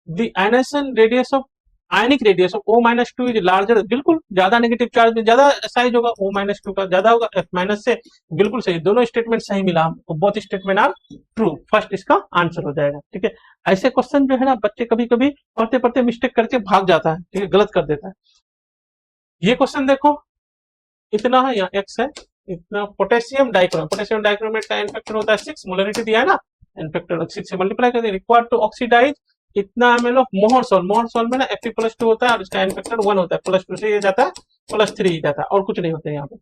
The ionisation radius of ionic radius of O-2 is larger, बिल्कुल ज्यादा नेगेटिव चार्ज में ज्यादा साइज होगा, O-2 का ज्यादा होगा F- से, बिल्कुल सही, दोनों स्टेटमेंट सही मिला हमको, both statement are true, first इसका आंसर हो जाएगा। ठीक है, ऐसे क्वेश्चन जो है ना बच्चे कभी कभी पढ़ते पढ़ते मिस्टेक करके भाग जाता है, ठीक है, गलत कर देता है। ये क्वेश्चन देखो, इतना है यहाँ x है, इतना पोटेशियम डाइक्रोमेट का एन फैक्टर होता है 6, मोलरिटी दिया है ना, एन फैक्टर 6 से मल्टीप्लाई कर दिया, रिक्वायर्ड टू ऑक्सीडाइज इतना एमएल ऑफ मोहर सॉल्ट में ना Fe+2 होता है और इसका एन फैक्टर 1 होता है, +2 से ये जाता है +3 ही जाता है, और कुछ नहीं होता है यहाँ पे।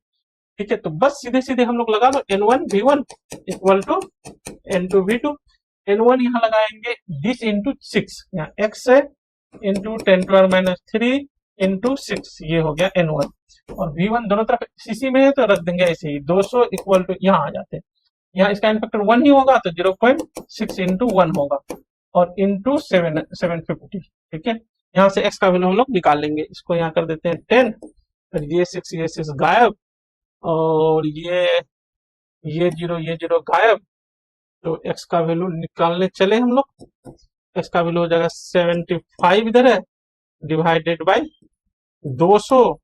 ठीक है, तो बस सीधे सीधे हम लोग लगा लो N1 V1 equal to N2 V2, N1 यहाँ लगाएंगे दिस इंटू 6, यहाँ x है इंटू 10⁻³ इंटू 6, ये हो गया N1, और V1 दोनों तरफ सीसी में है तो रख देंगे ऐसे ही, 200 इक्वल टू यहाँ आ जाते हैं, यहाँ इसका एन फैक्टर 1 ही होगा तो 0.6 इंटू 1 होगा और इंटू 750। ठीक है, यहाँ से x का वैल्यू हम लोग निकाल लेंगे, इसको यहाँ कर देते हैं 10, और ये 6 गायब, और ये 0 गायब, तो x का वैल्यू निकालने चले हम लोग, x का वैल्यू हो जाएगा 75 इधर है, डिवाइडेड बाई 200,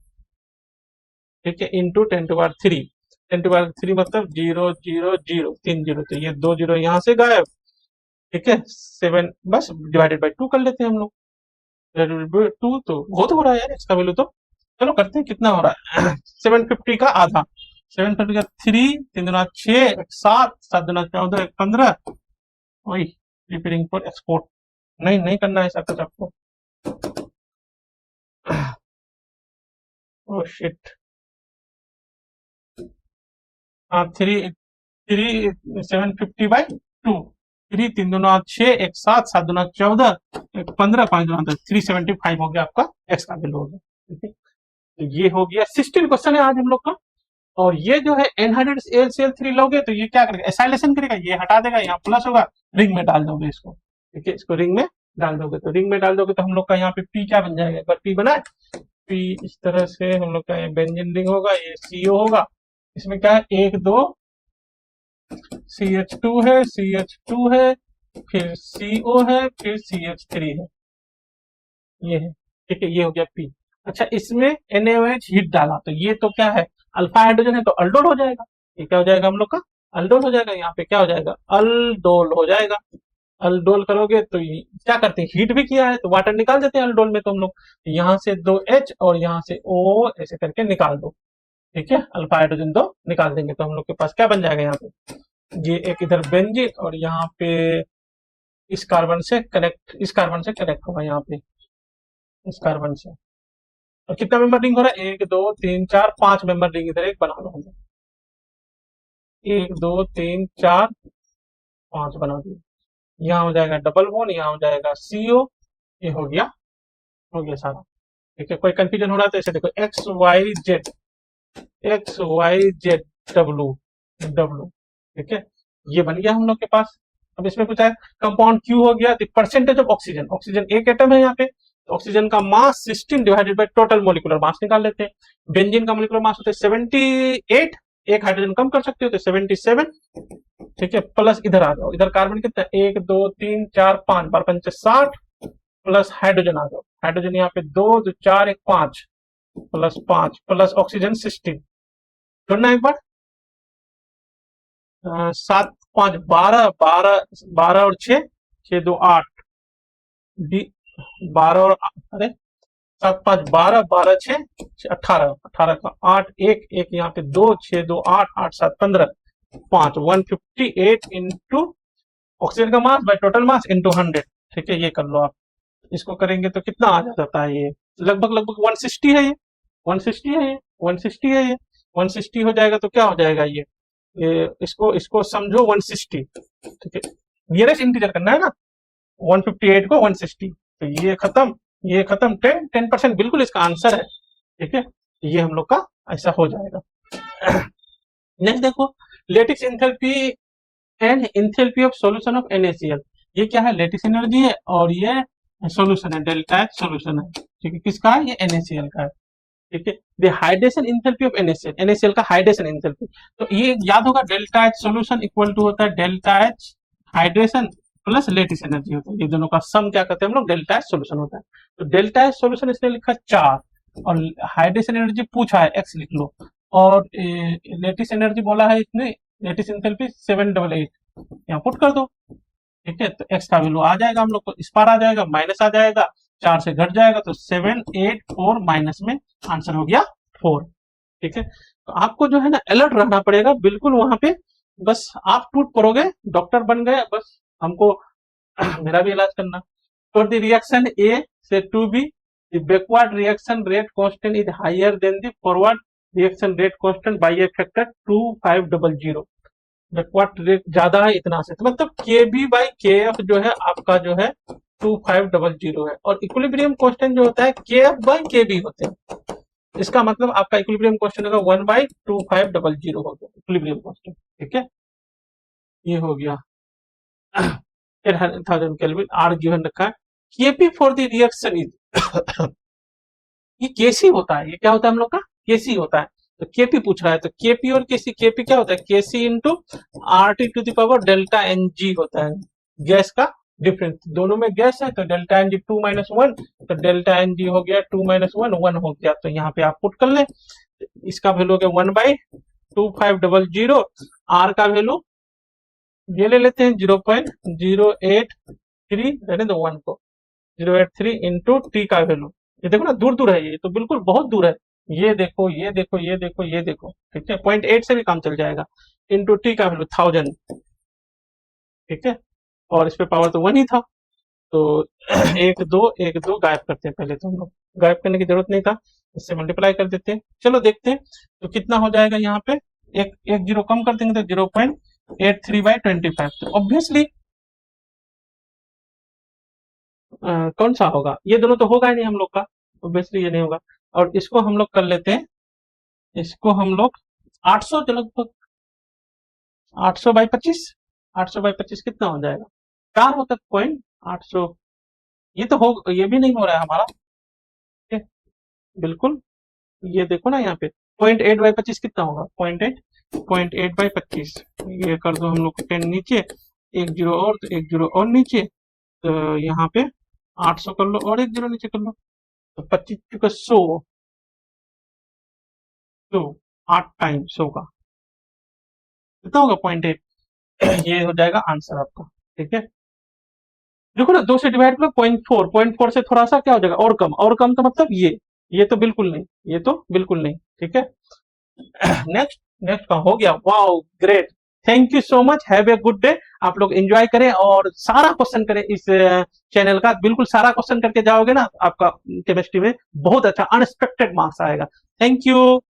ठीक है, इंटू 10⁻³ 10⁻³ मतलब 0 0 0 3 जीरो, तो ये 2 जीरो यहाँ से गायब, ठीक है। 7 बस डिवाइडेड बाई 2 कर लेते हैं हम लोग, 2 तो बहुत हो रहा है यार इसका वैल्यू तो। चलो करते हैं कितना हो रहा है 750 का आधा, 750 का 3 3 दूना 6 7 7 दूना 14 15, वही प्रिपेयरिंग फॉर एक्सपोर्ट। नहीं नहीं करना है ऐसा कुछ आपको। ओह शिट, हाँ 750/2, 3 3 दूना 6 1 7 7 दूना 14 1 15 5 दूना 10, 375 हो गया आपका एक्स का बिल हो गया, ठीक है। तो ये हो गया 16 क्वेश्चन है आज हम लोग का। और ये जो है NHCl3 लोगे तो ये क्या करेगा, एसाइलेशन करेगा, ये हटा देगा, यहाँ प्लस होगा, रिंग में डाल दोगे इसको, ठीक है, इसको रिंग में डाल दोगे, तो रिंग में डाल दोगे तो हम लोग का यहाँ पे पी क्या बन जाएगा, एक बार पी बनाए, पी इस तरह से हम लोग का ये बेंजीन रिंग होगा, ये CO होगा, इसमें क्या है 1 2 CH2 है, CH2 है, फिर CO है, फिर CH3 है, ये है, ठीक है, ये हो गया पी। अच्छा इसमें NaOH हीट डाला तो ये तो क्या है, अल्फा हाइड्रोजन है तो अल्डोल हो जाएगा, ये क्या हो जाएगा हम लोग का, अल्डोल हो जाएगा, यहाँ पे क्या हो जाएगा, अल्डोल हो जाएगा। अल्डोल करोगे तो क्या करते हैं, हीट भी किया है तो वाटर निकाल देते हैं अल्डोल में, तो हम लोग यहाँ से 2H और यहाँ से O ऐसे करके निकाल दो, ठीक है, अल्फा हाइड्रोजन 2 निकाल देंगे तो हम लोग के पास क्या बन जाएगा, यहाँ पे ये एक इधर बेंजीन और यहाँ पे इस कार्बन से कनेक्ट होगा, यहाँ पे इस कार्बन से, और कितना मेंबर रिंग हो रहा है, 1 2 3 4 5 मेंबर रिंग इधर एक बना दो, 1 2 3 4 5 बना दिए, यहाँ हो जाएगा डबल बॉन्ड, यहाँ हो जाएगा CO, ये हो गया सारा, ठीक है। कोई कंफ्यूजन हो रहा है तो ऐसे देखो XYZ W, ठीक है, ये बन गया हम लोग के पास। अब इसमें कुछ है, कंपाउंड Q हो गया, परसेंटेज ऑफ ऑक्सीजन, ऑक्सीजन एक एटम है यहाँ पे, तो ऑक्सीजन का मास 16 divided by total molecular mass निकाल लेते हैं। बेंजीन का मोलिकुलर मास होता है 78, एक हाइड्रोजन कम कर सकते हो तो 77, ठीक है, प्लस इधर आ जाओ, इधर कार्बन कितना 1 2 3 4 5 बार 5 60, प्लस हाइड्रोजन आ जाओ, हाइड्रोजन यहाँ पे 2 2 4 1 5 प्लस 5 प्लस ऑक्सीजन 16, जोड़ना एक बार, 7 5 12 12 12 और 6 6 2 8 डी 12 और अरे 7 5 12 12 6 18 18 का 8 1 1 यहाँ पे 2 6 2 8 8 7 15 5 158 इंटू ऑक्सीजन का mass by total mass into 100, ठीक है, ये कर लो आप, इसको करेंगे तो कितना आ जाता है, ये लगभग 160 है, ये 160 है, ये 160 है, ये 160 हो जाएगा तो क्या हो जाएगा, ये इसको समझो 160, ठीक है, नियरेस्ट इंटीजर करना है ना, 158 को 160, तो ये खत्म 10% बिल्कुल इसका आंसर है, ठीक है, ये हम लोग का ऐसा हो जाएगा। नेक्स्ट देखो latex enthalpy and enthalpy of solution of NaCl, ये क्या है, लेटिस एनर्जी है और ये सॉल्यूशन है, डेल्टा H सॉल्यूशन है, ठीक है, किसका है, ये NaCl का है, ठीक है। The hydration enthalpy of NaCl का हाइड्रेशन एंथैल्पी, तो ये याद होगा delta H solution equal to होता है delta H hydration plus lattice energy होता है, ये दोनों का सम क्या कहते हैं हम लोग, डेल्टा H सॉल्यूशन होता है। तो डेल्टा H सॉल्यूशन इसने लिखा 4 और हाइड्रेशन एनर्जी पूछा है x लिख लो, और लेटिस एनर्जी बोला है इसने, लेटिस एंथैल्पी 788, यहाँ पुट कर दो, ठीक है, तो x का वैल्यू आ जाएगा हम लोग को, इस पार आ जाएगा, माइनस आ जाएगा, 4 से घट जाएगा तो 784 माइनस में आंसर हो गया 4, ठीक है। तो आपको जो है ना अलर्ट रहना पड़ेगा बिल्कुल वहां पे, बस आप टूट पड़ोगे, डॉक्टर बन गए, बस हमको मेरा भी इलाज करना। फॉर द रिएक्शन A से to B, the backward reaction rate constant is higher than the forward reaction rate constant by a factor 2500, backward rate ज्यादा है इतना से, तो मतलब KB/KF जो है आपका जो है 2500 है, और इक्विलिब्रियम कांस्टेंट जो होता है KF/KB होते हैं, इसका मतलब आपका इक्विलिब्रियम कांस्टेंट होगा 1/2500 हो गया इक्विलिब्रियम कांस्टेंट, ठीक है, ये हो गया 1000 केल्विन, आर गिवन रखा है। KP for the reaction is ये केसी होता है, ये क्या होता है हम लोग का, केसी होता है, तो केपी पूछ रहा है, तो केपी और केसी, केपी क्या होता है, Kc into RT to the power delta NG होता है, गैस का डिफरेंस दोनों में गैस है, तो डेल्टा एन जी 2 - 1, तो डेल्टा एन जी हो गया 2 - 1 1 हो गया, तो यहाँ पे आप पुट कर लें। इसका वैल्यू हो गया 1/2500। आर का वैल्यू ये ले लेते हैं 0.083, रहने दो 1 को, 083 इंटू टी का वैल्यू। ये देखो ना, दूर दूर है, ये तो बिल्कुल बहुत दूर है। ये देखो, ये देखो, ये देखो, ये देखो, ठीक है। 0.8 से भी काम चल जाएगा। इंटू टी का वैल्यू 1000, ठीक है। और इस पे पावर तो 1 ही था, तो एक दो एक दो गायब करते हैं पहले, तो हम लोग गायब करने की जरूरत नहीं था, इससे मल्टीप्लाई कर देते हैं। चलो देखते हैं तो कितना हो जाएगा यहाँ पे। एक एक जीरो कम कर देंगे तो 0.83/25, तो ऑब्वियसली कौन सा होगा, ये दोनों तो होगा ही नहीं हम लोग का, ऑब्वियसली ये नहीं होगा। और इसको हम लोग कर लेते हैं, इसको हम लोग 800 के लगभग, 800/25, 800/25 कितना हो जाएगा, 4 होता है पॉइंट 800। ये तो हो, ये भी नहीं हो रहा है हमारा, ठीक है, बिल्कुल। ये देखो ना यहाँ पे 0.8/25 कितना होगा, 0.8 ये कर दो हम लोग को 10 नीचे, एक जीरो और, तो एक जीरो और नीचे, तो यहाँ पे 800 कर लो और एक जीरो नीचे कर लो, तो 25 का 100, 100 8 टाइम 100 का कितना होगा, 0.8। ये हो जाएगा आंसर आपका, ठीक है। देखो ना, 2 से डिवाइड करो, 0.4, 0.4 से थोड़ा सा क्या हो जाएगा, और कम तो मतलब ये तो बिल्कुल नहीं, ये तो बिल्कुल नहीं, ठीक है। नेक्स्ट, नेक्स्ट का हो गया, wow great, thank you so much, have a good day. आप लोग एंजॉय करें और सारा क्वेश्चन करें इस चैनल का, बिल्कुल सारा क्वेश्चन करके जाओगे ना, आपका केमिस्ट्री में बहुत अच्छा अनएक्सपेक्टेड मार्क्स आएगा। Thank you.